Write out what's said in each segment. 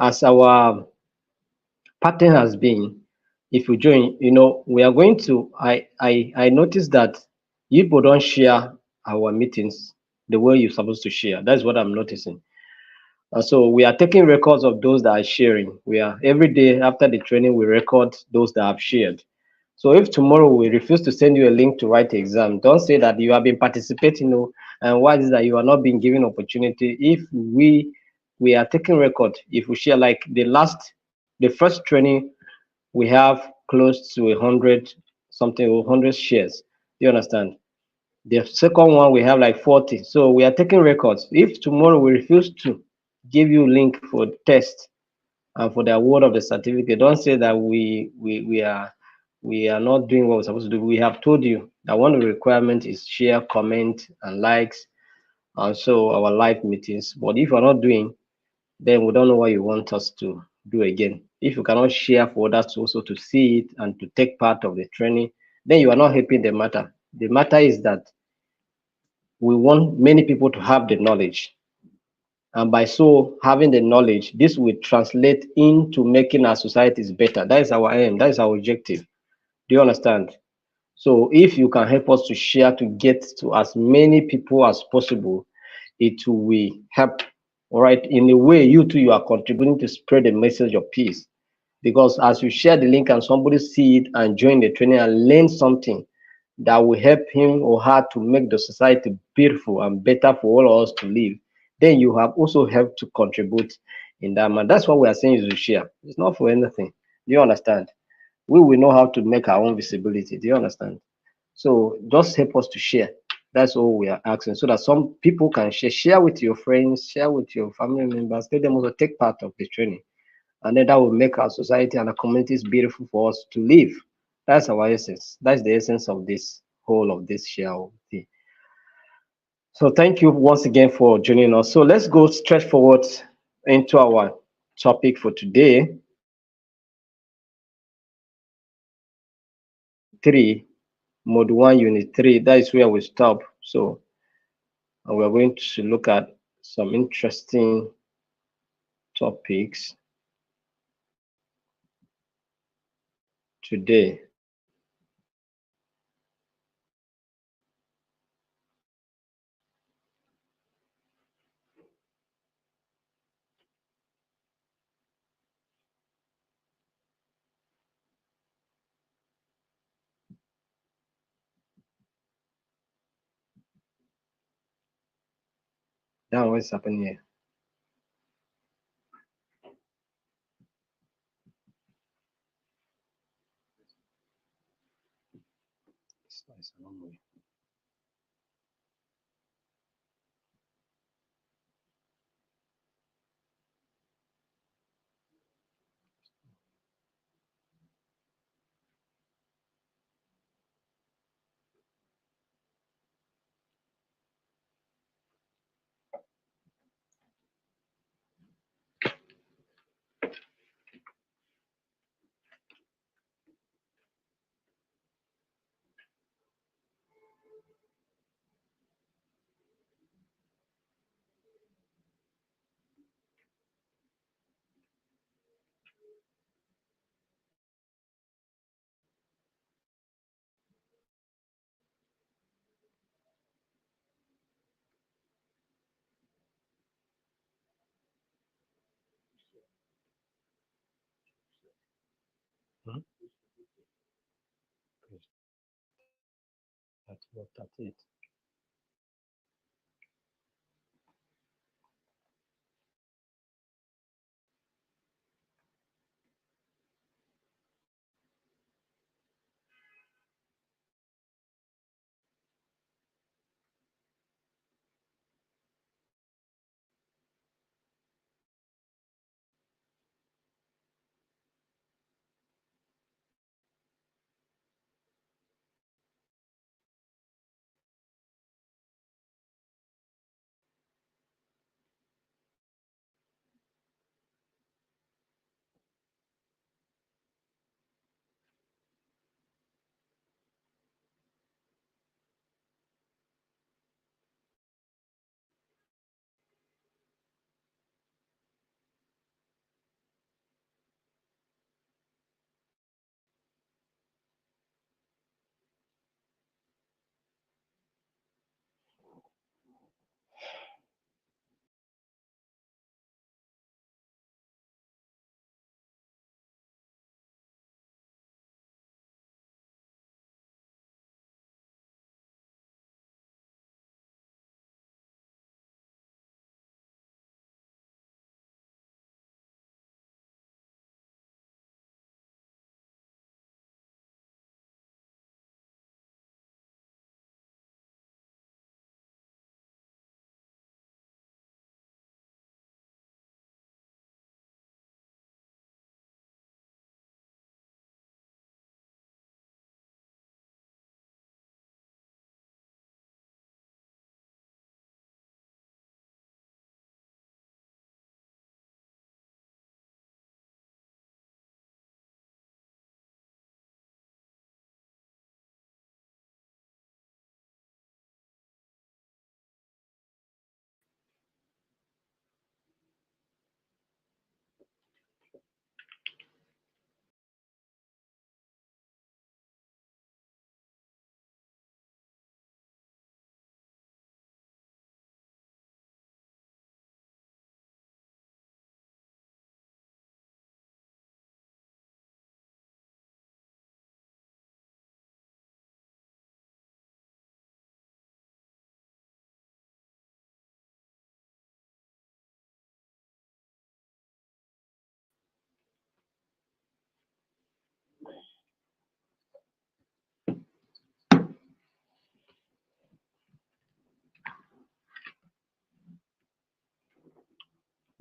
as our pattern has been, if you join, we are going to. I noticed that you people don't share our meetings the way you're supposed to share. That's what I'm noticing. So we are taking records of those that are sharing. We are every day after the training, we record those that have shared. So if tomorrow we refuse to send you a link to write the exam, don't say that you have been participating, and why is it that you are not being given opportunity. If we are taking record, if we share like the first training, we have close to 100 something or 100 shares. Do you understand? The second one we have like 40. So we are taking records. If tomorrow we refuse to give you link for test and for the award of the certificate, don't say that we are not doing what we're supposed to do. We have told you that one of the requirements is share, comment, and likes, and so our live meetings. But if you're not doing, then we don't know what you want us to do again. If you cannot share for others also to see it and to take part of the training, then you are not helping the matter. The matter is that we want many people to have the knowledge. And by so having the knowledge, this will translate into making our societies better. That is our aim. That is our objective. Do you understand? So if you can help us to share to get to as many people as possible, it will help. All right. In a way, you too, you are contributing to spread the message of peace. Because as you share the link and somebody see it and join the training and learn something that will help him or her to make the society beautiful and better for all of us to live, then you have also helped to contribute in that man. That's what we are saying is to share. It's not for anything. Do you understand? We will know how to make our own visibility. Do you understand? So just help us to share. That's all we are asking, so that some people can share with your friends, share with your family members, let them also take part of the training. And then that will make our society and our communities beautiful for us to live. That's our essence. That's the essence of this whole of this share thing. So thank you once again for joining us. So let's go straight forward into our topic for today. Three, Mode 1, Unit 3. That is where we stop. So we're going to look at some interesting topics today. Now, what's happening here? It's nice, I don't know. Hmm? That's it.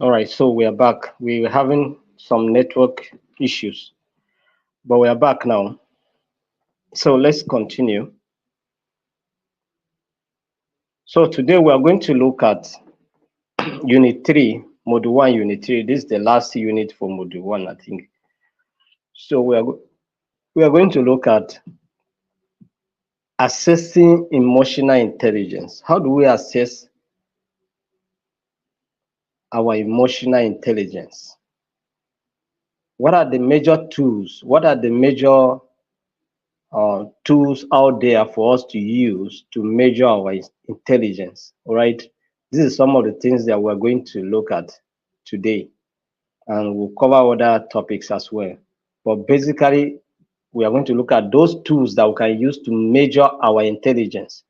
All right, so we are back. We were having some network issues, but we are back now. So let's continue. So today we are going to look at Unit 3, Module 1, Unit 3. This is the last unit for Module 1, I think. So we are going to look at assessing emotional intelligence. How do we assess our emotional intelligence? What are the major tools? What are the major tools out there for us to use to measure our intelligence? All right. This is some of the things that we're going to look at today, and we'll cover other topics as well. But basically, we are going to look at those tools that we can use to measure our intelligence.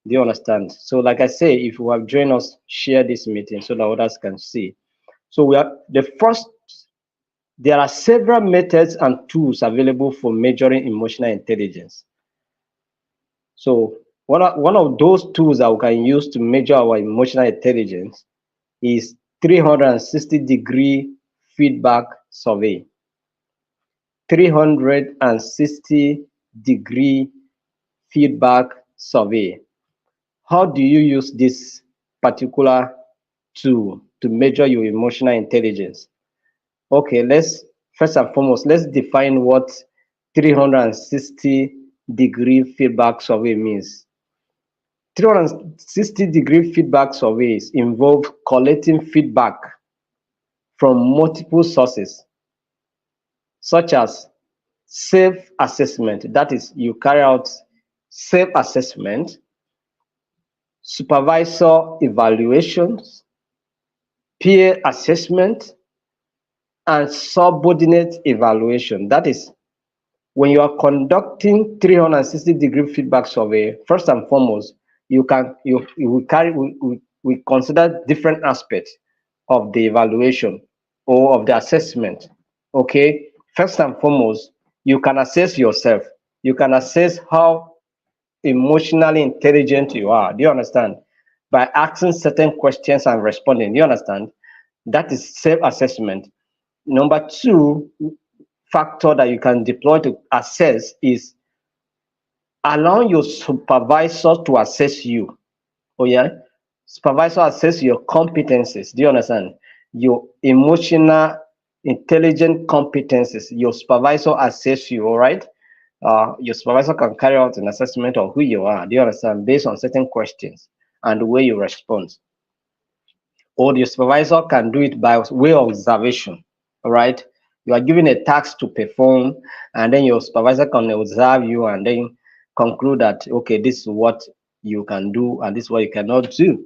Do you understand? So, like I say, if you have joined us, share this meeting so that others can see. So, we are the first. There are several methods and tools available for measuring emotional intelligence. So, one of those tools that we can use to measure our emotional intelligence is 360-degree feedback survey. 360-degree feedback survey. How do you use this particular tool to measure your emotional intelligence? Okay, let's first and foremost, let's define what 360-degree feedback survey means. 360-degree feedback surveys involve collecting feedback from multiple sources, such as self-assessment, that is, you carry out self-assessment, supervisor evaluations, peer assessment, and subordinate evaluation. That is, when you are conducting 360-degree feedback survey, first and foremost, you consider different aspects of the evaluation or of the assessment. Okay, first and foremost, you can assess yourself. You can assess how emotionally intelligent you are. Do you understand? By asking certain questions and responding. Do you understand? That is self-assessment. Number two factor that you can deploy to assess is allowing your supervisor to assess you. Oh yeah, supervisor assess your competencies. Do you understand? Your emotional intelligent competencies. Your supervisor assess you. All right. Your supervisor can carry out an assessment of who you are. Do you understand? Based on certain questions and the way you respond. Or your supervisor can do it by way of observation. All right. You are given a task to perform, and then your supervisor can observe you and then conclude that, okay, this is what you can do and this is what you cannot do.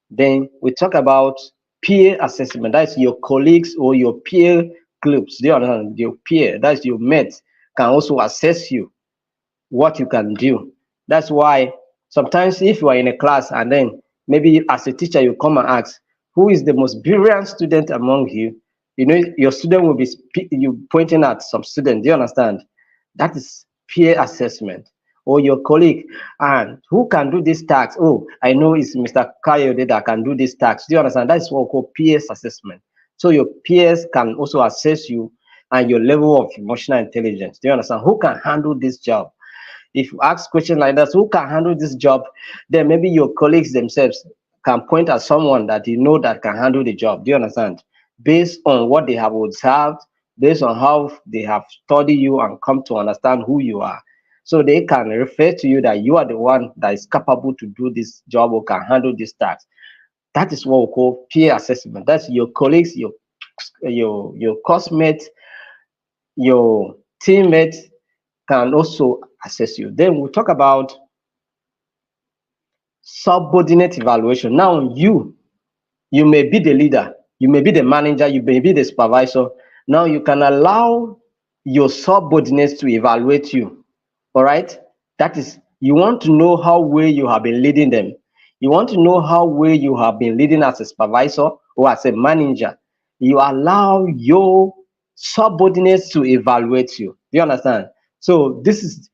Then we talk about peer assessment. That's your colleagues or your peer groups. Do you understand? Your peer, that's your mates, can also assess you what you can do. That's why sometimes if you are in a class and then maybe as a teacher you come and ask, who is the most brilliant student among you? You know, your student will be you pointing at some student. Do you understand? That is peer assessment. Or your colleague, and who can do this task? Oh, I know it's Mr. Kayode that can do this task. Do you understand? That is what we call peers assessment. So your peers can also assess you and your level of emotional intelligence. Do you understand? Who can handle this job? If you ask questions like that, who can handle this job, then maybe your colleagues themselves can point at someone that you know that can handle the job. Do you understand? Based on what they have observed, based on how they have studied you and come to understand who you are. So they can refer to you that you are the one that is capable to do this job or can handle this task. That is what we call peer assessment. That's your colleagues, your classmates, your teammates can also assess you. Then we'll talk about subordinate evaluation. Now you may be the leader, you may be the manager, you may be the supervisor. Now you can allow your subordinates to evaluate you. All right, that is, you want to know how well you have been leading them. You want to know how well you have been leading as a supervisor or as a manager. You allow your subordinates to evaluate you. Do you understand? So these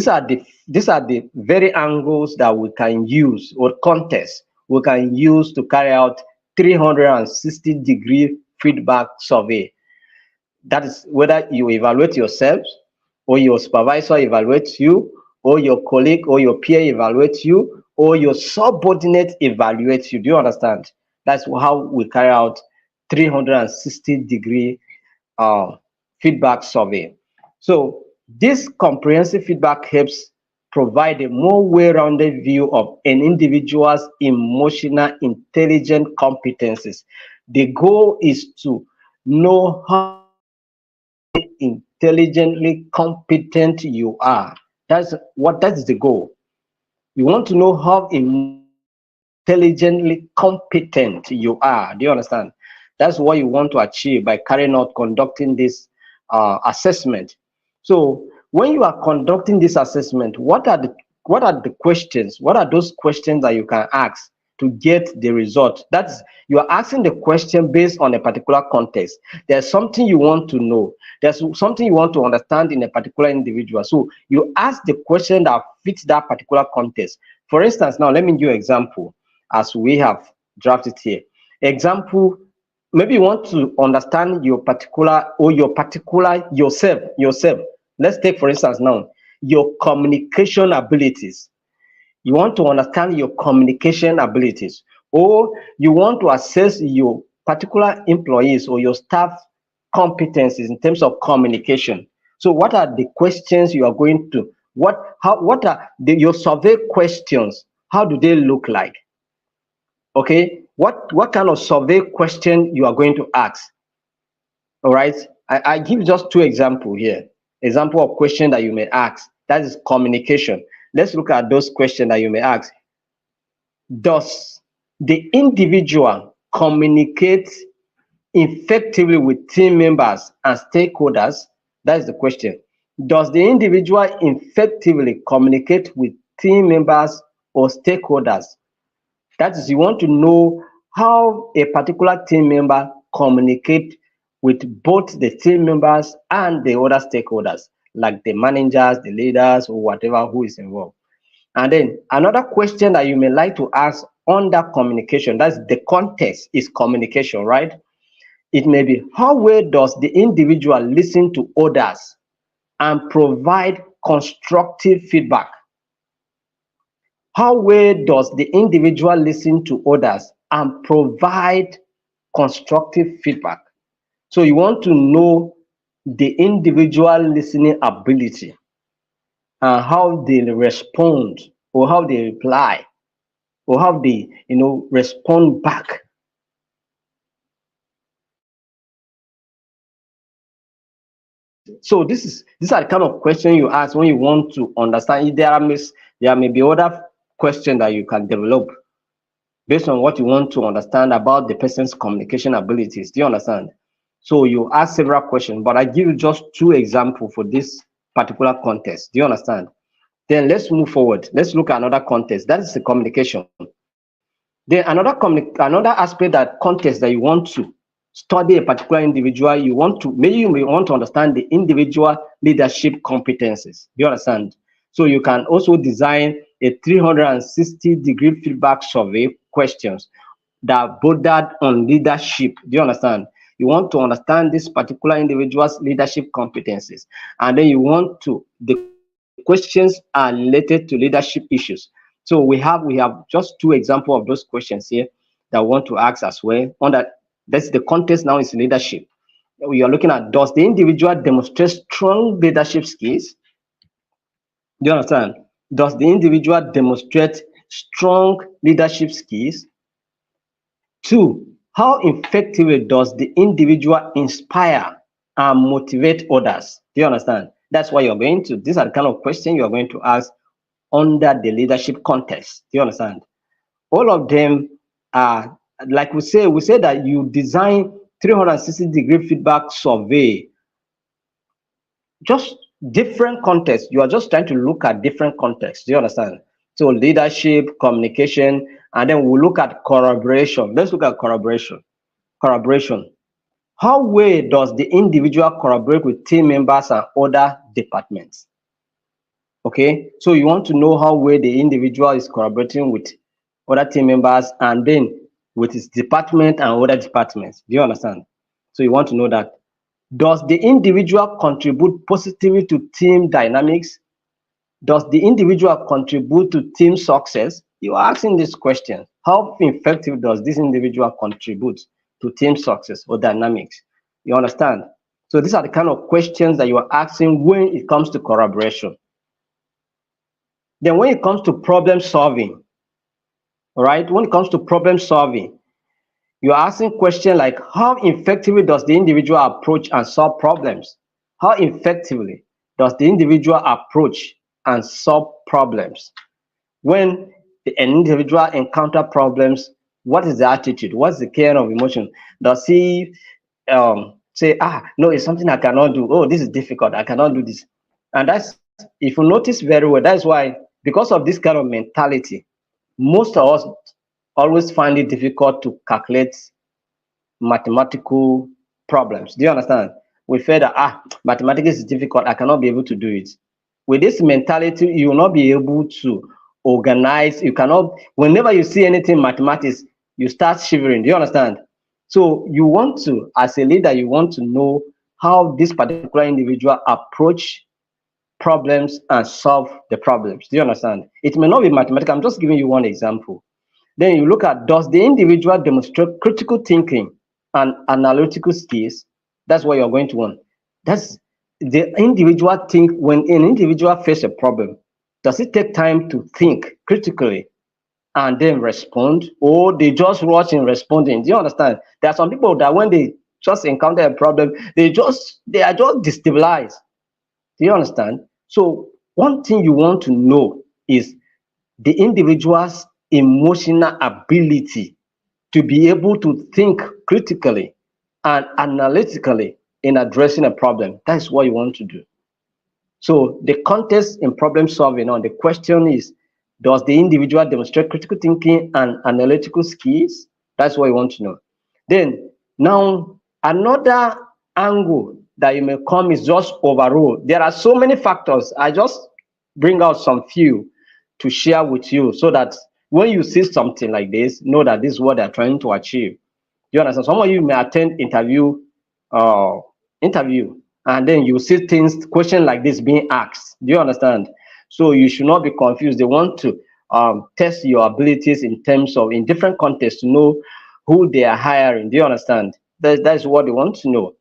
are the very angles that we can use, or context we can use to carry out 360-degree feedback survey. That is whether you evaluate yourself, or your supervisor evaluates you, or your colleague or your peer evaluates you, or your subordinate evaluates you. Do you understand? That's how we carry out 360-degree feedback survey. So this comprehensive feedback helps provide a more well-rounded view of an individual's emotional intelligence competencies. The goal is to know how intelligently competent you are. That is the goal. You want to know how intelligently competent you are. Do you understand? That's what you want to achieve by carrying out conducting this assessment. So when you are conducting this assessment, what are the questions? What are those questions that you can ask to get the result? That's, you are asking the question based on a particular context. There's something you want to know. There's something you want to understand in a particular individual. So you ask the question that fits that particular context. For instance, now let me give you an example as we have drafted here. Example, maybe you want to understand your particular yourself. Let's take, for instance, now your communication abilities. You want to understand your communication abilities, or you want to assess your particular employees or your staff competencies in terms of communication. So what are the questions you are going to, what are your survey questions? How do they look like? Okay, what kind of survey question you are going to ask? All right, I give just two examples here. Example of question that you may ask, that is communication. Let's look at those questions that you may ask. Does the individual communicate effectively with team members and stakeholders? That is the question. Does the individual effectively communicate with team members or stakeholders? That is, you want to know how a particular team member communicate with both the team members and the other stakeholders, like the managers, the leaders, or whatever who is involved. And then another question that you may like to ask under communication, that's the context is communication, right? It may be, how well does the individual listen to others and provide constructive feedback? How well does the individual listen to others and provide constructive feedback? So you want to know the individual listening ability and how they respond, or how they reply, or how they respond back. So these are the kind of question you ask when you want to understand. There may be other questions that you can develop based on what you want to understand about the person's communication abilities. Do you understand? So you ask several questions, but I give you just two examples for this particular context. Do you understand? Then let's move forward. Let's look at another context. That is the communication. Then another aspect, that context that you want to study a particular individual, maybe you may want to understand the individual leadership competencies. Do you understand? So you can also design a 360-degree feedback survey questions that bordered on leadership. Do you understand? You want to understand this particular individual's leadership competencies, and then the questions are related to leadership issues. So we have just two examples of those questions here that I want to ask as well. That's the context now is leadership. We are looking at, does the individual demonstrate strong leadership skills? Do you understand? Does the individual demonstrate strong leadership skills? Two, how effectively does the individual inspire and motivate others? Do you understand? That's why these are the kind of questions you are going to ask under the leadership context. Do you understand? All of them are, like we say that you design 360-degree feedback survey, just different contexts. You are just trying to look at different contexts. Do you understand? So leadership, communication, and then we'll look at collaboration. Let's look at collaboration. How well does the individual collaborate with team members and other departments? Okay, so you want to know how well the individual is collaborating with other team members, and then with its department and other departments. Do you understand? So you want to know that, does the individual contribute positively to team dynamics? Does the individual contribute to team success? You are asking this question. How effective does this individual contribute to team success or dynamics? You understand? So these are the kind of questions that you are asking when it comes to collaboration. Then when it comes to problem solving, all right, when it comes to problem solving, you're asking questions like, how effectively does the individual approach and solve problems? How effectively does the individual approach and solve problems? When an individual encounter problems, what is the attitude? What's the kind of emotion? Does he say, no, it's something I cannot do. Oh, this is difficult. I cannot do this. And that's, if you notice very well, that's why, because of this kind of mentality, most of us always find it difficult to calculate mathematical problems. Do you understand? We feel that mathematics is difficult, I cannot be able to do it. With this mentality, you will not be able to organize. You cannot, whenever you see anything mathematics, you start shivering. Do you understand? So you want to, as a leader, you want to know how this particular individual approach problems and solve the problems. Do you understand? It may not be mathematical. I'm just giving you one example. Then you look at, does the individual demonstrate critical thinking and analytical skills? That's what you're going to want. That's the individual think. When an individual faces a problem, does it take time to think critically and then respond, or they just rush in responding? Do you understand? There are some people that when they just encounter a problem, they are just destabilized. Do you understand? So one thing you want to know is the individual's emotional ability to be able to think critically and analytically in addressing a problem. That's what you want to do. So the context in problem solving, on the question is, does the individual demonstrate critical thinking and analytical skills? That's what you want to know. Then now another angle that you may come is just overall. There are so many factors. I just bring out some few to share with you, so that when you see something like this, know that this is what they're trying to achieve. You understand? Some of you may attend interview, and then you see things, question like this being asked. Do you understand? So you should not be confused. They want to test your abilities in terms of, in different contexts, to know who they are hiring. Do you understand? That's what they want to know.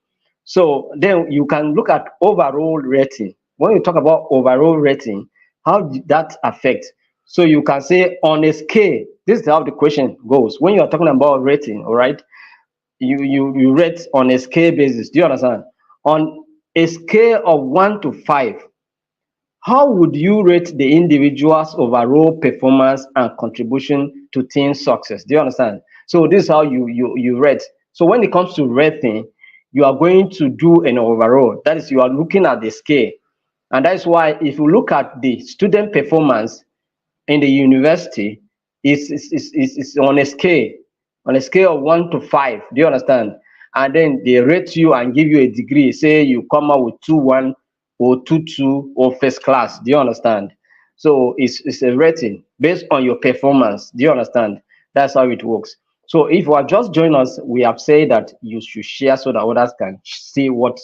So then you can look at overall rating. When you talk about overall rating, how did that affect? So you can say, on a scale, this is how the question goes. When you're talking about rating, all right, you rate on a scale basis. Do you understand? On a scale of 1 to 5, how would you rate the individual's overall performance and contribution to team success? Do you understand? So this is how you rate. So when it comes to rating, you are going to do an overall. That is, you are looking at the scale. And that's why if you look at the student performance in the university, it's on a scale of 1 to 5. Do you understand? And then they rate you and give you a degree. Say you come out with 2-1 or 2-2 or first class. Do you understand? So it's a rating based on your performance. Do you understand? That's how it works. So if you are just joining us, we have said that you should share so that others can see what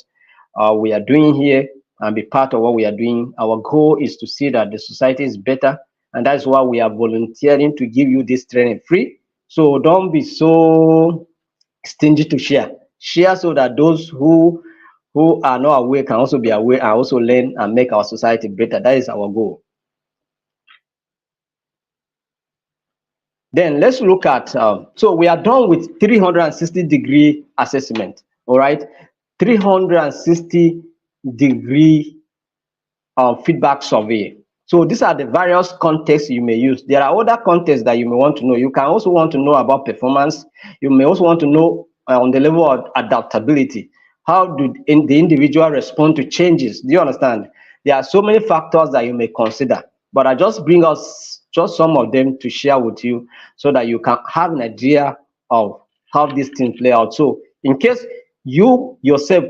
we are doing here and be part of what we are doing. Our goal is to see that the society is better, and that's why we are volunteering to give you this training free. So don't be so stingy to share. Share so that those who are not aware can also be aware and also learn and make our society better. That is our goal. Then let's look at, so we are done with 360-degree assessment, all right? 360-degree feedback survey. So these are the various contexts you may use. There are other contexts that you may want to know. You can also want to know about performance. You may also want to know on the level of adaptability. How do the individual respond to changes? Do you understand? There are so many factors that you may consider, but I just bring us just some of them to share with you so that you can have an idea of how these things play out. So in case you yourself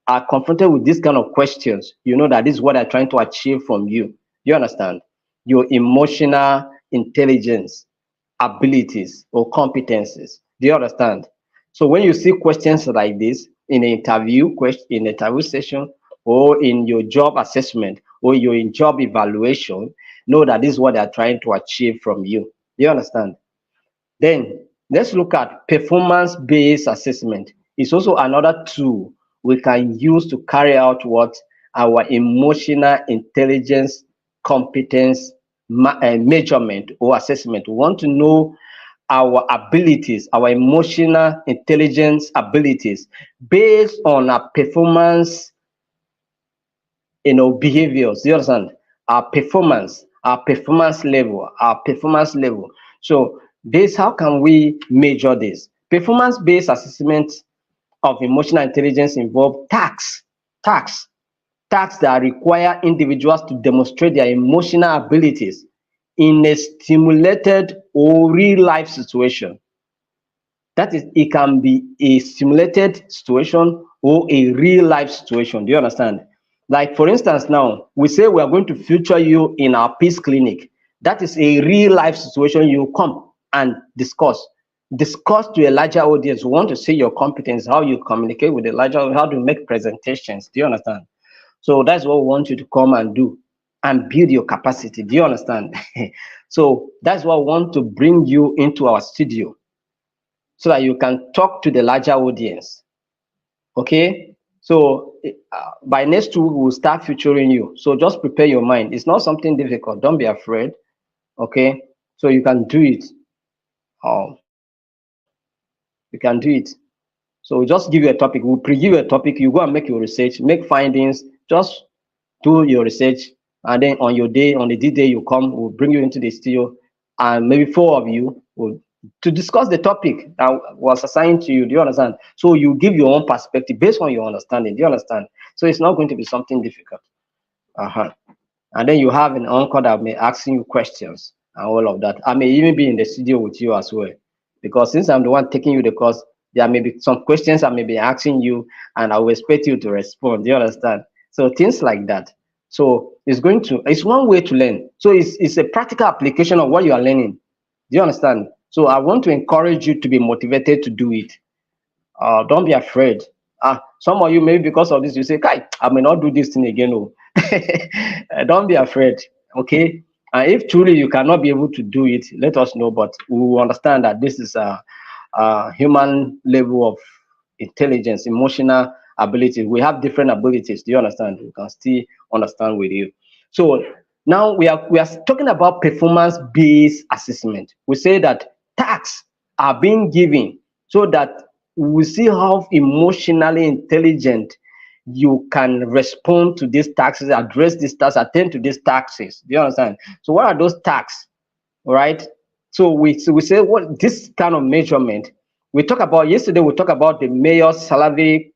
are confronted with this kind of questions, you know that this is what I'm trying to achieve from you. You understand? Your emotional intelligence. abilities or competencies. Do you understand? So when you see questions like this in an interview question, in an interview session, or in your job assessment, or your in job evaluation, know that this is what they are trying to achieve from you. Do you understand? Then let's look at performance-based assessment. It's also another tool we can use to carry out what our emotional intelligence competence measurement or assessment. We want to know our abilities, our emotional intelligence abilities based on our performance, behaviors. You understand? Our performance level, our performance level. So this, how can we measure this? Performance-based assessment of emotional intelligence involve tasks, tasks that require individuals to demonstrate their emotional abilities in a stimulated or real life situation. That is, it can be a simulated situation or a real life situation. Do you understand? Like, for instance, now we say we are going to feature you in our peace clinic. That is a real life situation. You come and discuss to a larger audience. We want to see your competence, how you communicate with the larger, how to make presentations. Do you understand? So that's what we want you to come and do and build your capacity. Do you understand? So that's what we want to bring you into our studio so that you can talk to the larger audience. Okay? So by next week, we'll start featuring you. So just prepare your mind. It's not something difficult. Don't be afraid. Okay? So you can do it. You can do it. So we'll just give you a topic. We'll pre-give you a topic. You go and make your research, make findings. Just do your research. And then on your day, on the D-Day you come, we'll bring you into the studio. And maybe 4 of you will to discuss the topic that was assigned to you. Do you understand? So you give your own perspective based on your understanding. Do you understand? So it's not going to be something difficult. And then you have an uncle that may asking you questions and all of that. I may even be in the studio with you as well. Because since I'm the one taking you the course, there may be some questions I may be asking you, and I will expect you to respond. Do you understand? So things like that. So it's one way to learn. So it's a practical application of what you are learning. Do you understand? So I want to encourage you to be motivated to do it. Don't be afraid. Some of you, maybe because of this, you say, Kai, I may not do this thing again. Oh. Don't be afraid. Okay. And if truly you cannot be able to do it, let us know. But we will understand that this is a human level of intelligence, emotional ability. We have different abilities. Do you understand? We can still understand with you. So now we are talking about performance-based assessment. We say that tasks are being given so that we see how emotionally intelligent you can respond to these taxes, address these tasks, attend to these taxes. Do you understand? So what are those tasks? All right. So we say what this kind of measurement. We talked about yesterday. We talked about the Mayer-Salovey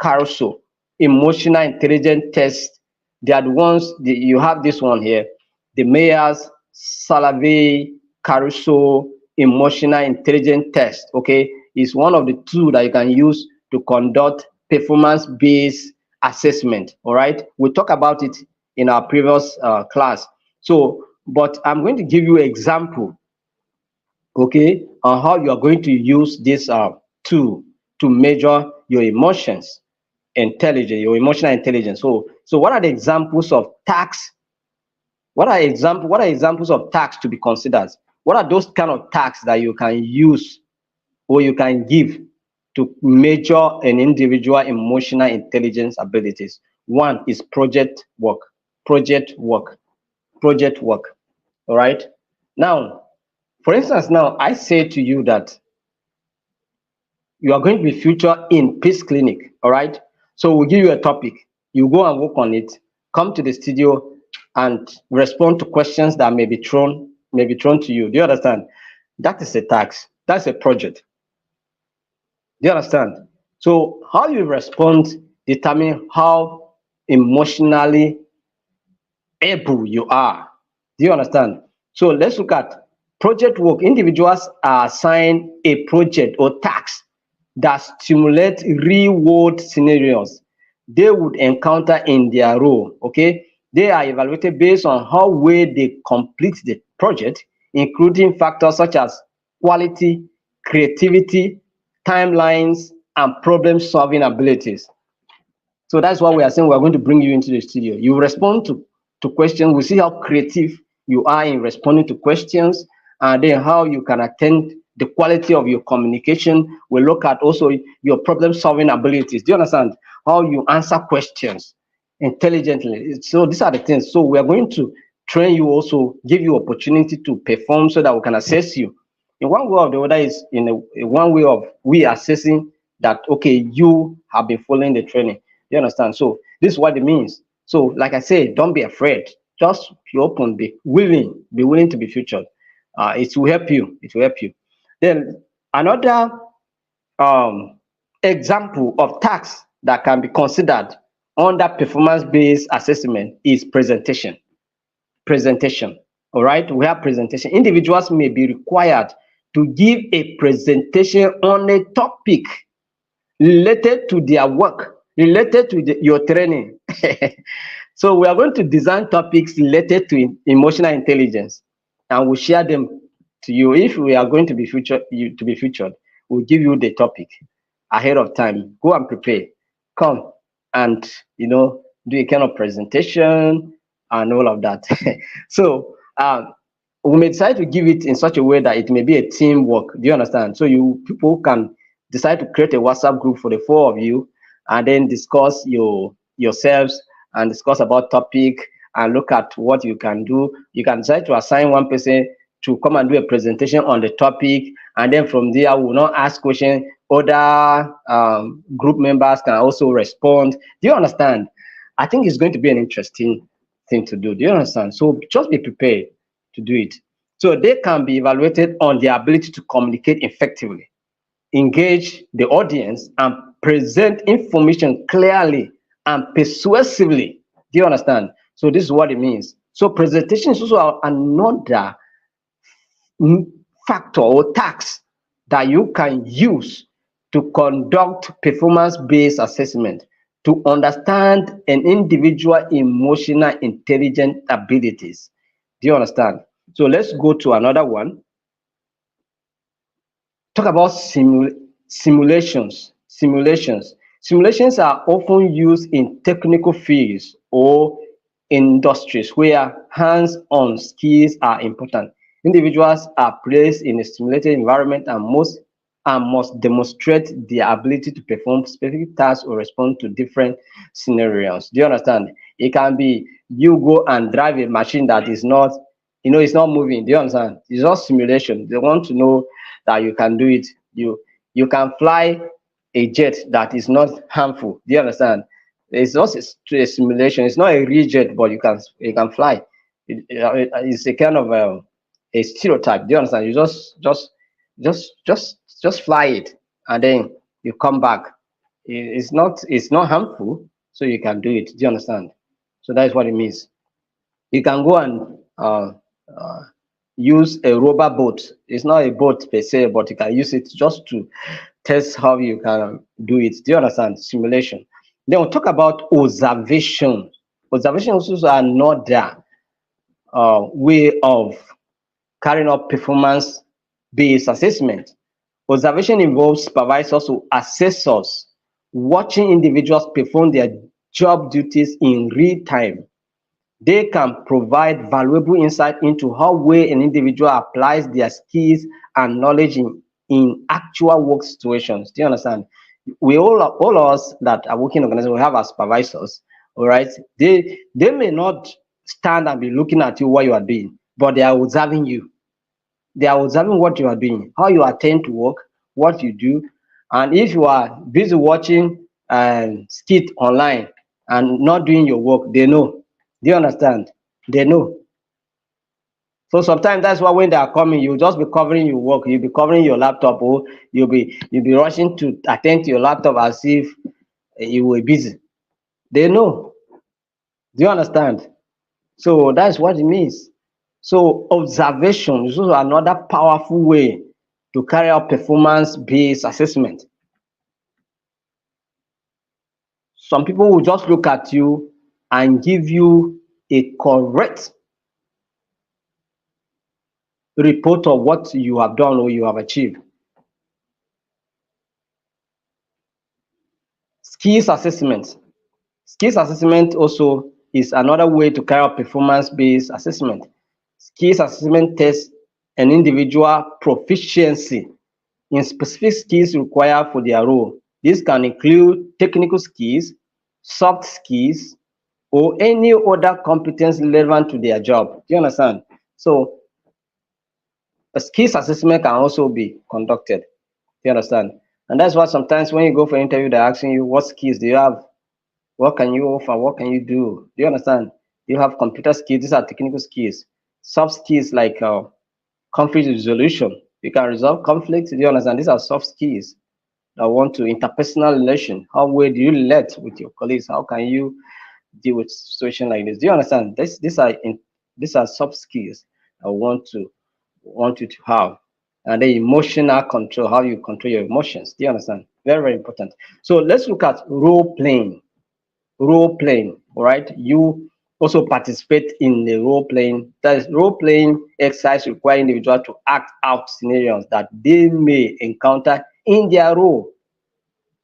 Caruso emotional intelligence test. They are the ones you have this one here. The Mayer-Salovey Caruso emotional intelligence test. Okay, is one of the tools that you can use to conduct performance-based assessment. All right, we talked about it in our previous class. So, but I'm going to give you an example, okay, on how you are going to use this tool to measure your emotions intelligence, your emotional intelligence. So what are the examples of tasks? What are examples of tasks to be considered? What are those kind of tasks that you can use or you can give to measure an individual emotional intelligence abilities? One is project work. All right. Now, for instance, now I say to you that you are going to be featured in Peace Clinic. All right. So we'll give you a topic. You go and work on it. Come to the studio and respond to questions that may be thrown to you. Do you understand? That is a task. That's a project. Do you understand? So how you respond determine how emotionally able you are. Do you understand? So let's look at project work. Individuals are assigned a project or task that stimulate real world scenarios they would encounter in their role. Okay, they are evaluated based on how well they complete the project including factors such as quality, creativity, timelines, and problem-solving abilities. So that's why we are saying we're going to bring you into the studio. You respond to questions. We see how creative you are in responding to questions, and then how you can attend the quality of your communication. We look at also your problem solving abilities. Do you understand how you answer questions intelligently? So these are the things. So we are going to train you, also give you opportunity to perform so that we can assess you. In one way or the other is in one way of we assessing that okay, you have been following the training. You understand? So this is what it means. So, like I said, don't be afraid. Just be open, be willing to be featured. It will help you. It will help you. Then another example of tasks that can be considered under performance-based assessment is presentation. Presentation. All right, we have presentation. Individuals may be required to give a presentation on a topic related to their work, related to your training. So we are going to design topics related to emotional intelligence, and we'll share them to you. If we are going to be featured, we'll give you the topic ahead of time. Go and prepare. Come and do a kind of presentation and all of that. So we may decide to give it in such a way that it may be a teamwork. Do you understand? So you people can decide to create a WhatsApp group for the four of you, and then discuss yourselves and discuss about topic and look at what you can do. You can decide to assign one person to come and do a presentation on the topic, and then from there we will not ask questions. Other group members can also respond. Do you understand? I think it's going to be an interesting thing to do. Do you understand? So just be prepared to do it. So they can be evaluated on their ability to communicate effectively, engage the audience, and present information clearly and persuasively. Do you understand? So this is what it means. So presentation is also another factor or task that you can use to conduct performance-based assessment to understand an individual emotional intelligent abilities. Do you understand? So let's go to another one. Talk about simulations. Simulations are often used in technical fields or industries where hands-on skills are important. Individuals are placed in a simulated environment and must demonstrate their ability to perform specific tasks or respond to different scenarios. Do you understand? It can be you go and drive a machine that is not, it's not moving. Do you understand? It's just simulation. They want to know that you can do it. You can fly a jet that is not harmful. Do you understand? It's just a simulation. It's not a real jet, but you can fly. It's a kind of a stereotype. Do you understand? You just fly it, and then you come back. It's not harmful, so you can do it. Do you understand? So that is what it means. You can go and use a rubber boat. It's not a boat per se, but you can use it just to test how you can do it. Do you understand? Simulation. Then we'll talk about observation. Observation is also another way of carrying out performance-based assessment. Observation involves supervisors or assessors watching individuals perform their job duties in real time. They can provide valuable insight into how well an individual applies their skills and knowledge in actual work situations. Do you understand? We all of us that are working organizations, we have our supervisors. All right, they may not stand and be looking at you what you are doing, but they are observing you. They are observing what you are doing, how you attend to work, what you do, and if you are busy watching skit online and not doing your work, they know. Do you understand? They know. So sometimes that's why when they are coming, you'll just be covering your work, you'll be covering your laptop, or you'll be rushing to attend to your laptop as if you were busy. They know. Do you understand? So that's what it means. So observation is also another powerful way to carry out performance-based assessment. Some people will just look at you and give you a correct report of what you have done or you have achieved. Skills assessment. Skills assessment also is another way to carry out performance-based assessment. Skills assessment tests an individual proficiency in specific skills required for their role. This can include technical skills, soft skills, or any other competence relevant to their job. Do you understand? So a skills assessment can also be conducted. Do you understand? And that's why sometimes when you go for an interview, they're asking you, what skills do you have? What can you offer? What can you do? Do you understand? You have computer skills. These are technical skills. Soft skills like conflict resolution. You can resolve conflicts. Do you understand? These are soft skills that want to interpersonal relation. How well do you relate with your colleagues? How can you deal with situation like this? Do you understand? These are soft skills I want you to have. And the emotional control, how you control your emotions. Do you understand? Very, very important. So let's look at role playing. Role playing, all right? You also participate in the role playing. That is role playing exercise require individuals to act out scenarios that they may encounter in their role.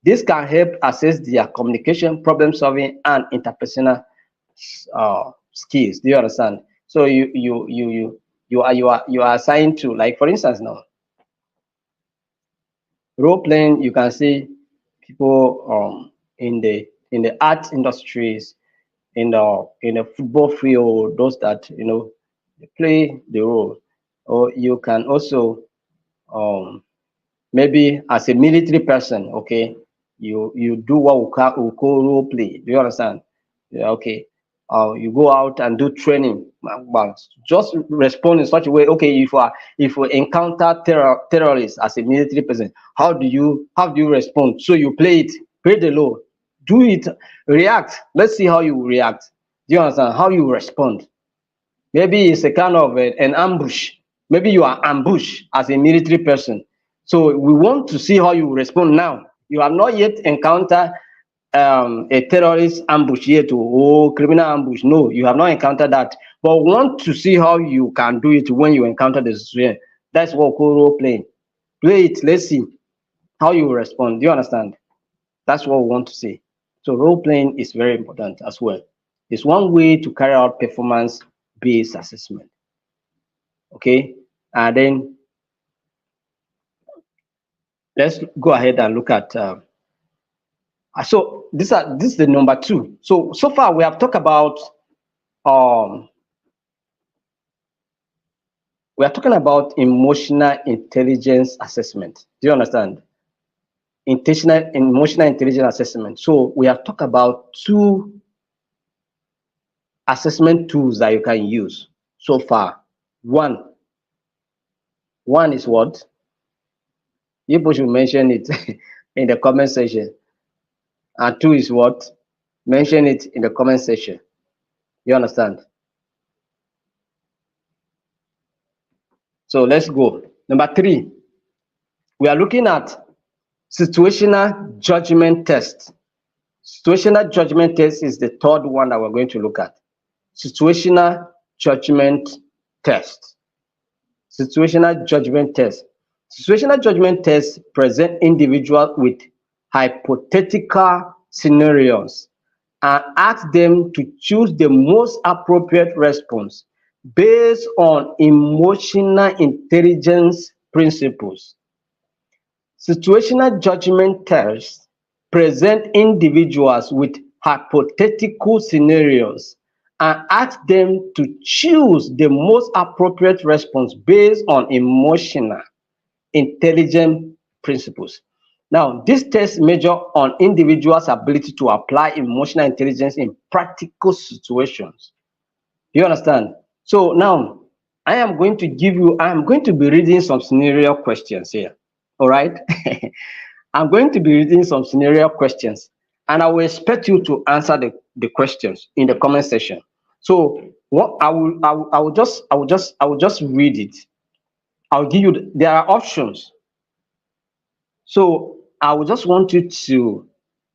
This can help assess their communication, problem solving, and interpersonal skills. Do you understand? So you are assigned to, like, for instance, now role playing. You can see people in the art industries, in the football field, those that play the role. Or you can also um, maybe as a military person, okay, you do what we call role play. Do you understand? Yeah, okay. You go out and do training, but just respond in such a way. Okay, if you encounter terrorists as a military person, how do you respond? So you play the role, do it, react. Let's see how you react. Do you understand how you respond? Maybe it's a kind of an ambush. Maybe you are ambushed as a military person. So we want to see how you respond now. You have not yet encountered a terrorist ambush yet, or criminal ambush. No, you have not encountered that. But we want to see how you can do it when you encounter the situation. That's what we call role playing. Play it. Let's see how you respond. Do you understand? That's what we want to see. So role playing is very important as well. It's one way to carry out performance-based assessment. Okay, and then let's go ahead and look at. So this is the number two. So far we have talked about um we are talking about emotional intelligence assessment. Do you understand? Intentional emotional intelligence assessment. So we have talked about two assessment tools that you can use so far. One is what? You should mention it in the comment section. And two is what? Mention it in the comment section. You understand? So let's go. Number three, we are looking at situational judgment test. Situational judgment test is the third one that we're going to look at. Situational judgment test. Situational judgment test. Situational judgment tests present individuals with hypothetical scenarios and ask them to choose the most appropriate response based on emotional intelligence principles. Situational judgment tests present individuals with hypothetical scenarios and ask them to choose the most appropriate response based on emotional intelligence principles. Now, this test measure on individuals' ability to apply emotional intelligence in practical situations. You understand? So now, I am going to be reading some scenario questions here. All right? I'm going to be reading some scenario questions, and I will expect you to answer the questions in the comment section. So what I will just read it. I'll give you there are options. So I would just want you to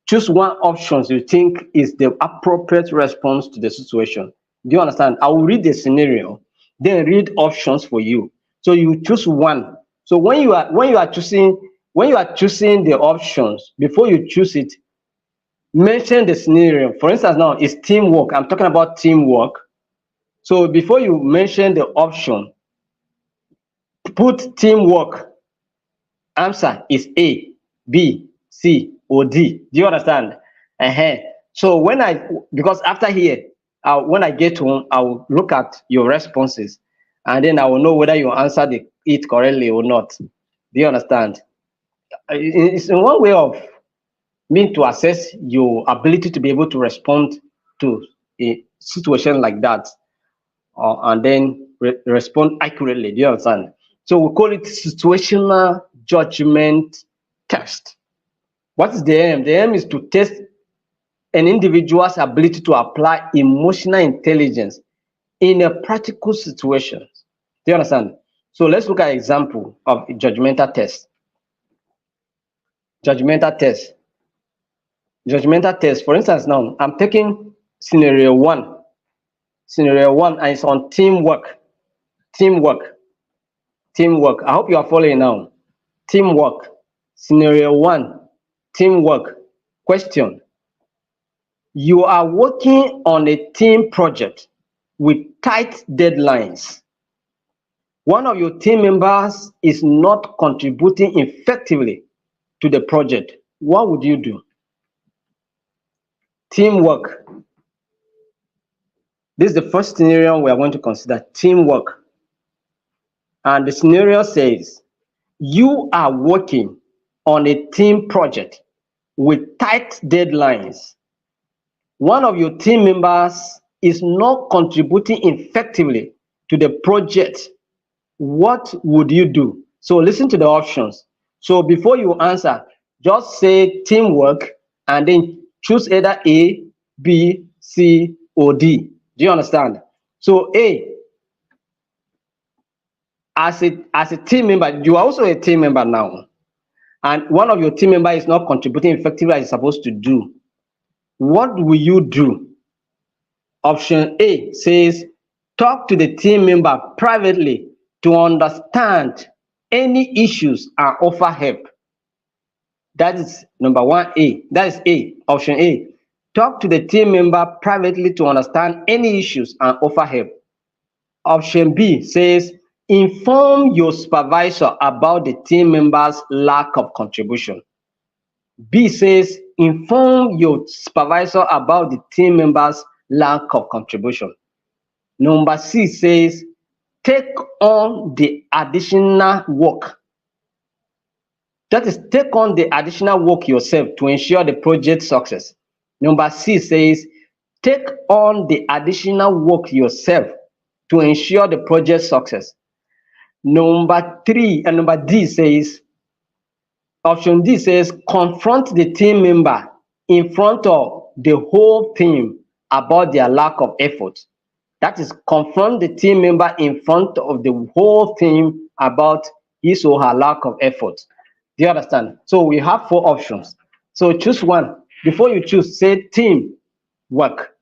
choose one option you think is the appropriate response to the situation. Do you understand? I will read the scenario, then read options for you. So you choose one. So when you are choosing the options, before you choose it, mention the scenario. For instance, now it's teamwork. I'm talking about teamwork. So before you mention the option, put teamwork. Answer is A, B, C, or D. Do you understand? uh So because after here, when I get home, I will look at your responses, and then I will know whether you answered it correctly or not. Do you understand? It's in one way of me to assess your ability to be able to respond to a situation like that, and then respond accurately. Do you understand? So we call it situational judgment test. What is the aim? The aim is to test an individual's ability to apply emotional intelligence in a practical situation. Do you understand? So let's look at an example of a judgmental test. Judgmental test. Judgmental test. For instance, now I'm taking scenario one. Scenario one, and it's on teamwork. Teamwork. Teamwork. I hope you are following now. Teamwork. Scenario one, teamwork. Question: you are working on a team project with tight deadlines. One of your team members is not contributing effectively to the project. What would you do? Teamwork. This is the first scenario we are going to consider: teamwork. And the scenario says you are working on a team project with tight deadlines. One of your team members is not contributing effectively to the project. What would you do? So listen to the options. So before you answer, just say teamwork and then choose either A, B, C, or D. Do you understand? So A, as a team member, you are also a team member now, and one of your team member is not contributing effectively as it's supposed to do. What will you do? Option A says talk to the team member privately to understand any issues and offer help. That is number one A. That is A. Option A. Talk to the team member privately to understand any issues and offer help. Option B says inform your supervisor about the team member's lack of contribution. B says inform your supervisor about the team member's lack of contribution. Number C says take on the additional work. That is, take on the additional work yourself to ensure the project success. Number C says take on the additional work yourself to ensure the project success. Number D says, option D says confront the team member in front of the whole team about their lack of effort. That is, confront the team member in front of the whole team about his or her lack of effort. Do you understand? So we have four options. So choose one. Before you choose, say team work.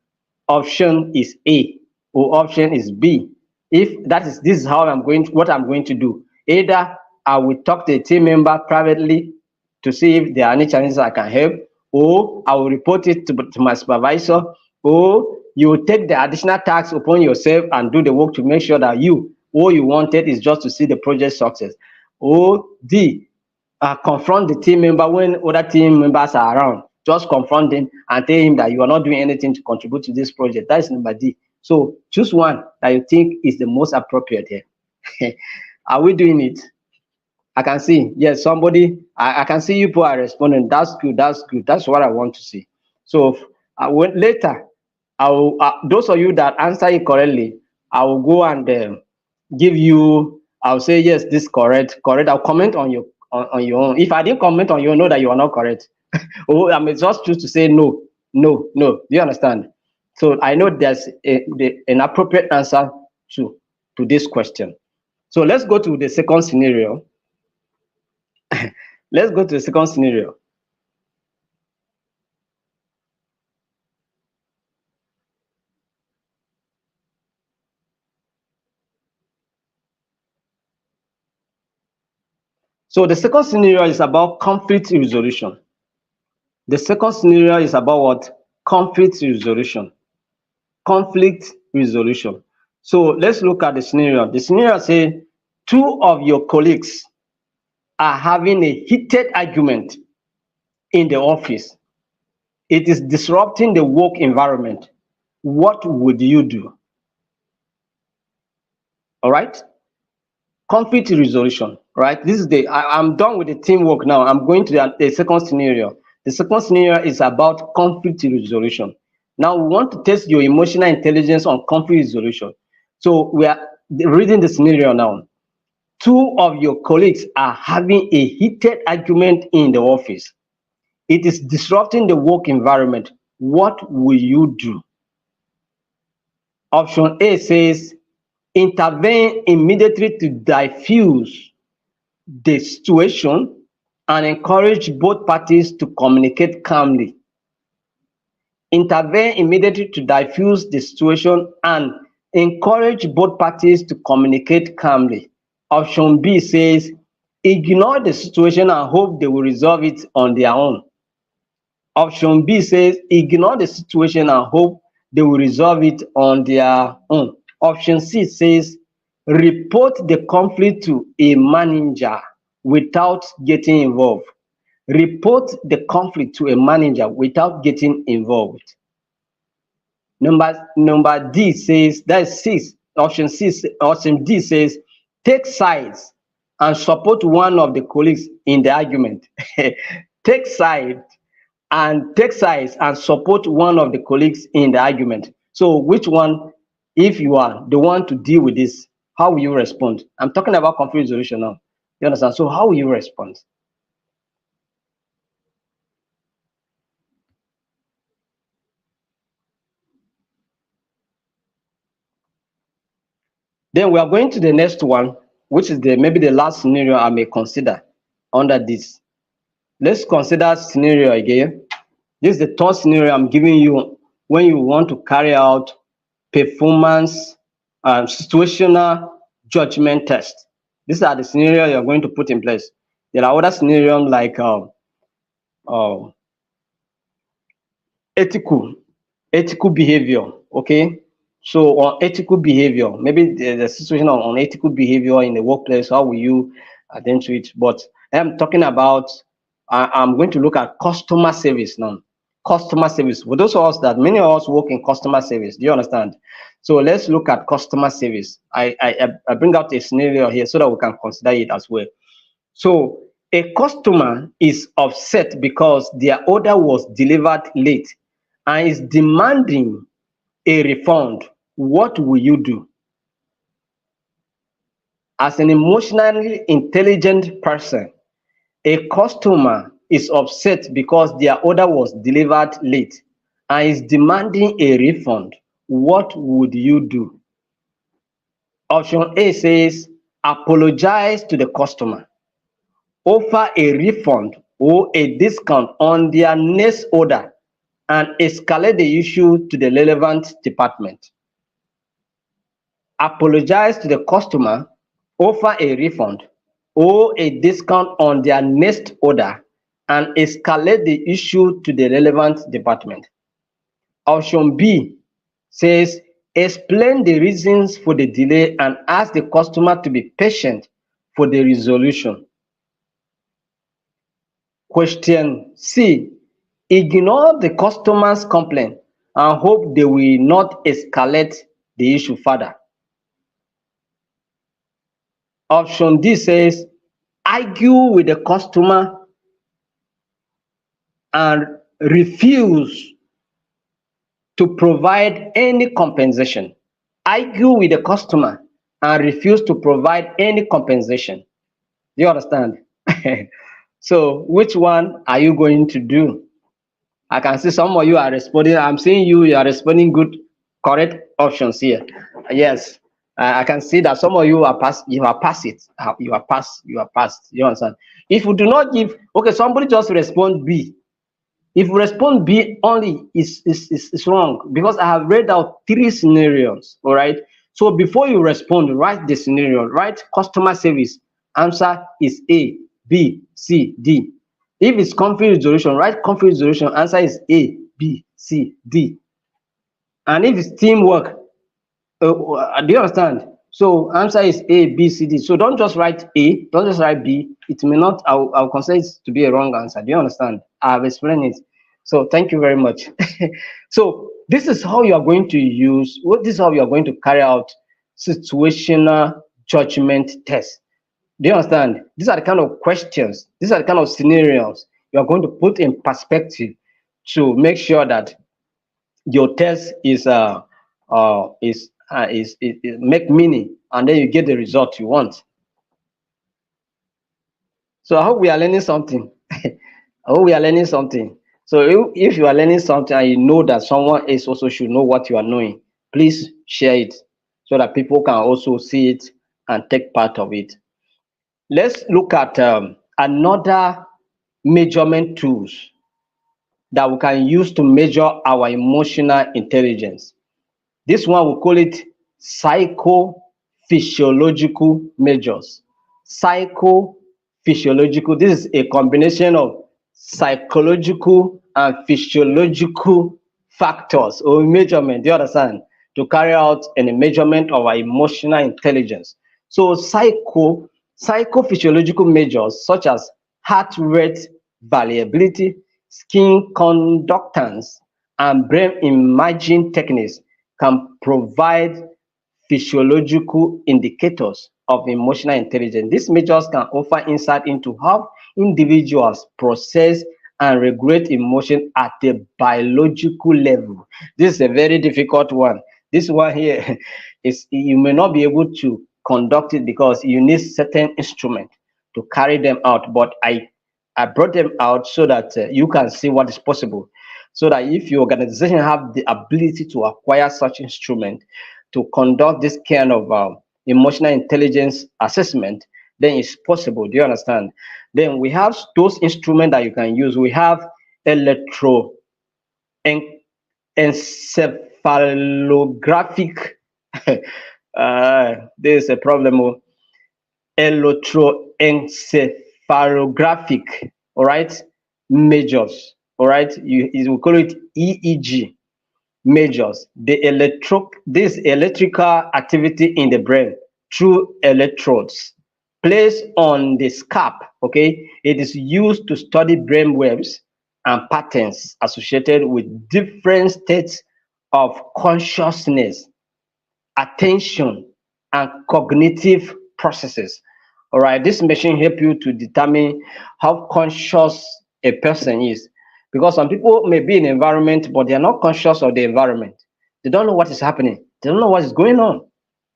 Option is A or option is B. If that is, this is how what I'm going to do. Either I will talk to the team member privately to see if there are any challenges I can help, or I will report it to my supervisor, or you will take the additional task upon yourself and do the work to make sure that all you wanted is just to see the project success. Or D, confront the team member when other team members are around. Just confront him and tell him that you are not doing anything to contribute to this project. That is number D. So choose one that you think is the most appropriate here. Are we doing it? I can see, yes, somebody, I can see you people are responding. That's good, that's good. That's what I want to see. So later, I will, those of you that answer it correctly, I will go and give you, I'll say, yes, this correct, correct. I'll comment on your own. If I didn't comment on your own, know that you are not correct. Oh, I may just choose to say no, no, no. Do you understand? So I know there's an appropriate answer to this question. So let's go to the second scenario. Let's go to the second scenario. So the second scenario is about conflict resolution. The second scenario is about what? Conflict resolution. Conflict resolution. So let's look at the scenario. The scenario says two of your colleagues are having a heated argument in the office. It is disrupting the work environment. What would you do? All right. Conflict resolution, right? This is I'm done with the teamwork now. I'm going to the second scenario. The second scenario is about conflict resolution. Now we want to test your emotional intelligence on conflict resolution. So we are reading the scenario now. Two of your colleagues are having a heated argument in the office. It is disrupting the work environment. What will you do? Option A says intervene immediately to diffuse the situation and encourage both parties to communicate calmly. Intervene immediately to diffuse the situation and encourage both parties to communicate calmly. Option B says ignore the situation and hope they will resolve it on their own. Option B says ignore the situation and hope they will resolve it on their own. Option C says report the conflict to a manager without getting involved. Report the conflict to a manager without getting involved. Number D says, that's six. Option D says take sides and support one of the colleagues in the argument. Take sides and support one of the colleagues in the argument. So which one, if you are the one to deal with this, how will you respond? I'm talking about conflict resolution now. You understand? So how will you respond? Then we are going to the next one, which is maybe the last scenario I may consider under this. Let's consider scenario again. This is the third scenario I'm giving you when you want to carry out performance situational judgment test. These are the scenarios you're going to put in place. There are other scenarios like ethical behavior. Okay, so on ethical behavior, maybe the situation on ethical behavior in the workplace, how will you attend to it? But I'm talking about, I'm going to look at customer service now. Customer service. For those of us that many of us work in customer service, do you understand? So let's look at customer service. I bring out a scenario here so that we can consider it as well. So a customer is upset because their order was delivered late and is demanding a refund. What will you do? As an emotionally intelligent person, a customer is upset because their order was delivered late and is demanding a refund. What would you do? Option A says apologize to the customer, offer a refund or a discount on their next order, and escalate the issue to the relevant department. Apologize to the customer, offer a refund or a discount on their next order, and escalate the issue to the relevant department. Option B says explain the reasons for the delay and ask the customer to be patient for the resolution. Question C, ignore the customer's complaint and hope they will not escalate the issue further. Option D says argue with the customer and refuse to provide any compensation. Argue with the customer and refuse to provide any compensation. Do you understand? So which one are you going to do? I can see some of you are responding. I'm seeing you are responding good, correct options here. Yes, I can see that some of you are passed. You are passed it. You are passed. You are passed. You understand? If you do not give, okay, somebody just respond B. If you respond B only, is wrong because I have read out 3 scenarios. All right. So before you respond, write the scenario. Write customer service. Answer is A. B, C, D. If it's conflict resolution, write conflict resolution. Answer is A, B, C, D. And if it's teamwork, do you understand? So answer is A, B, C, D. So don't just write A, don't just write B. It may not, I'll consider it to be a wrong answer. Do you understand? I've explained it. So thank you very much. So this is how you are going to use, this is how you are going to carry out situational judgment test. Do you understand? These are the kind of questions, these are the kind of scenarios you are going to put in perspective to make sure that your test is make meaning, and then you get the result you want. So I hope we are learning something. I hope we are learning something. So if you are learning something and you know that someone else also should know what you are knowing, please share it so that people can also see it and take part of it. Let's look at another measurement tools that we can use to measure our emotional intelligence. This one we call it psychophysiological measures. Psychophysiological. This is a combination of psychological and physiological factors or measurement. Do you understand? To carry out any measurement of our emotional intelligence. So psychophysiological measures such as heart rate variability, skin conductance, and brain imaging techniques can provide physiological indicators of emotional intelligence. These measures can offer insight into how individuals process and regulate emotion at a biological level. This is a very difficult one. This one here is, you may not be able to conduct it because you need certain instrument to carry them out, but I brought them out so that you can see what is possible, so that if your organization have the ability to acquire such instrument to conduct this kind of emotional intelligence assessment, then it's possible. Do you understand? Then we have those instruments that you can use. We have electroencephalographic there is a problem. Electroencephalographic, all right, measures, all right, we call it EEG measures the electrical activity in the brain through electrodes placed on the scalp. Okay, it is used to study brain waves and patterns associated with different states of consciousness, attention, and cognitive processes. All right, this machine help you to determine how conscious a person is, because some people may be in environment but they are not conscious of the environment. They don't know what is happening, they don't know what is going on.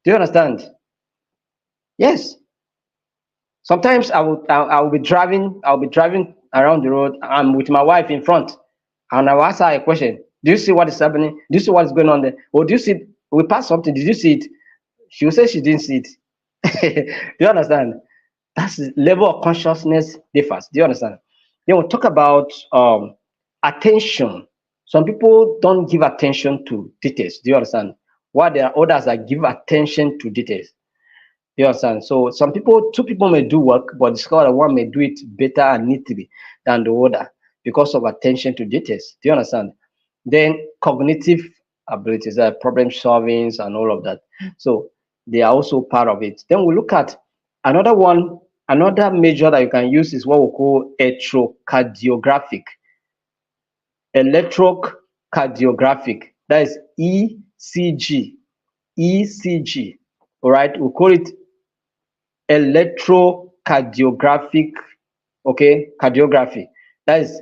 Do you understand? Yes. Sometimes I will be driving, around the road. I'm with my wife in front, and I will ask her a question. Do you see what is happening? Do you see what is going on there? Or do you see, we passed something, did you see it? She will say she didn't see it. Do you understand? That's the level of consciousness differs. Do you understand? Then we'll talk about attention. Some people don't give attention to details. Do you understand? While there are others that give attention to details. Do you understand? So two people may do work, but discover that one may do it better and neatly than the other because of attention to details. Do you understand? Then cognitive abilities, problem solving and all of that. So they are also part of it. Then we look at another one. Another measure that you can use is what we call electrocardiographic. Electrocardiographic. That is ECG. ECG. All right. We call it electrocardiographic. Okay, cardiography. That is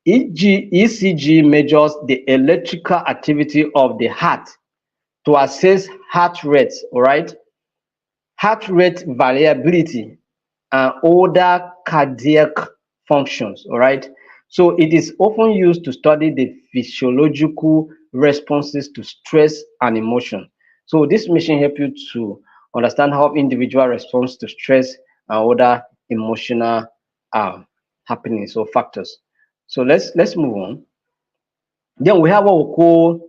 ECG measures the electrical activity of the heart to assess heart rate. All right, heart rate variability and other cardiac functions. All right, so it is often used to study the physiological responses to stress and emotion. So this machine help you to understand how individual responds to stress and other emotional happenings or factors. So let's move on. Then we have what we call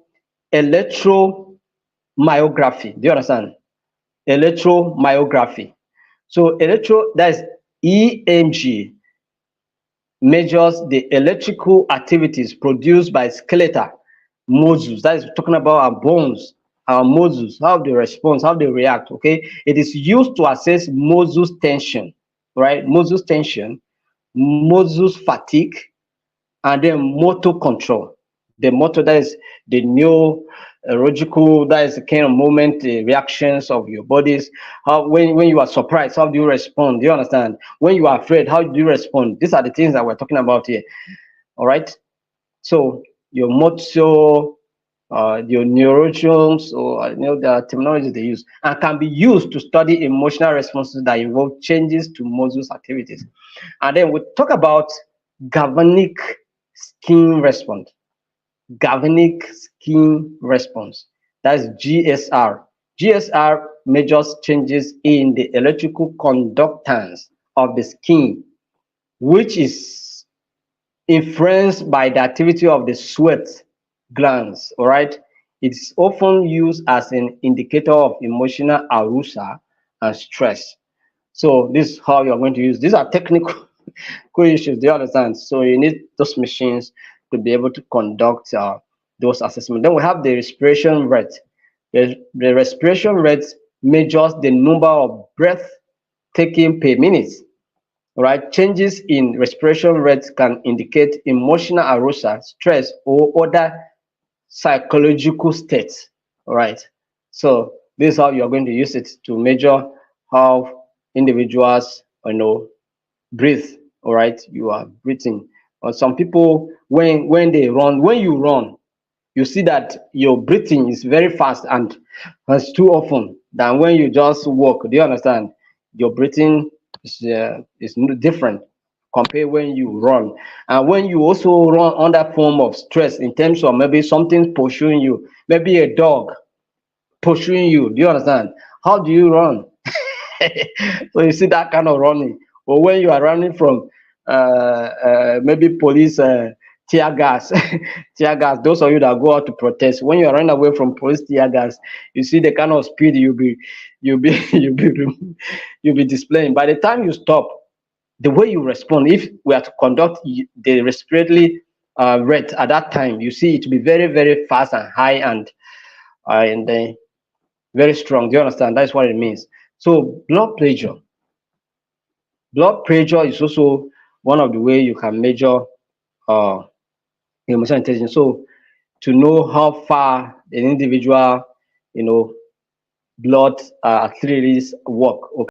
electromyography. Do you understand? Electromyography. So that is EMG measures the electrical activities produced by skeletal muscles. That is talking about our bones, our muscles, how they respond, how they react. Okay, it is used to assess muscles tension, right? Muscles tension, muscles fatigue, and then motor control. The motor, that is the neurological, that is the kind of moment, the reactions of your bodies. How when you are surprised, how do you respond? Do you understand? When you are afraid, how do you respond? These are the things that we're talking about here. All right. So your motor, your neurons, or the terminology they use, and can be used to study emotional responses that involve changes to muscles activities. And then we talk about galvanic skin response. Galvanic skin response. That's GSR. GSR measures changes in the electrical conductance of the skin, which is influenced by the activity of the sweat glands. All right. It's often used as an indicator of emotional arousal and stress. So this is how you're going to use. These are technical issues. Do you understand? So you need those machines to be able to conduct those assessments. Then we have the respiration rate. The respiration rate measures the number of breath taken per minute. Right? Changes in respiration rate can indicate emotional arousal, stress, or other psychological states. All right. So this is how you're going to use it to measure how individuals, breathe. All right. You are breathing. Or some people, when they run, when you run, you see that your breathing is very fast and it's too often than when you just walk. Do you understand? Your breathing is different compare when you run. And when you also run under form of stress in terms of maybe something pursuing you, maybe a dog pursuing you. Do you understand? How do you run? So you see that kind of running. Or when you are running from maybe police tear gas, tear gas. Those of you that go out to protest, when you are running away from police tear gas, you see the kind of speed you'll be you'll be displaying. By the time you stop, the way you respond, if we are to conduct the respiratory rate at that time, you see it to be very, very fast and high and very strong. Do you understand? That's what it means. So blood pressure is also one of the way you can measure uh, emotional intelligence. So to know how far an individual, blood arteries work. Okay.